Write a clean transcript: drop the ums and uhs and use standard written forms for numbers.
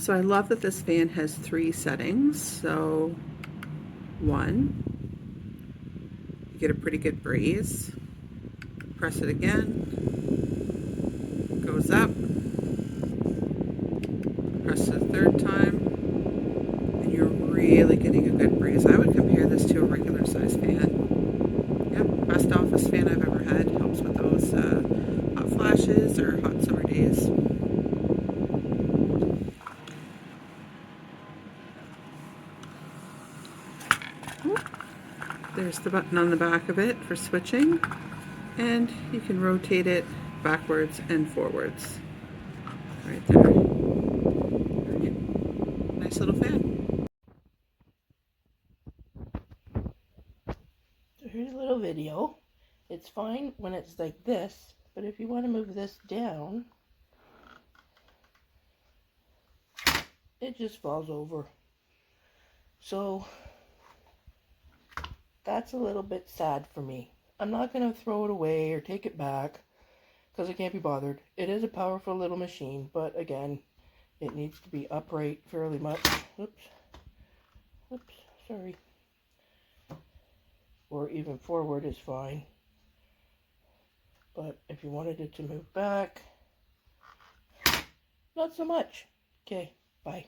So I love that this fan has 3 settings. So 1, you get a pretty good breeze. Press it again, goes up. Press it a 3rd time, and you're really getting a good breeze. I would compare this to a regular size fan. Yep, best office fan I've ever had. Helps with those hot flashes or hot summer days. There's the button on the back of it for switching, and you can rotate it backwards and forwards. Right there. Right. Nice little fan. So here's a little video. It's fine when it's like this, but if you want to move this down, it just falls over. So that's a little bit sad for me. I'm not going to throw it away or take it back because I can't be bothered. It is a powerful little machine, but again, it needs to be upright fairly much. Oops, sorry. Or even forward is fine. But if you wanted it to move back, not so much. Okay, bye.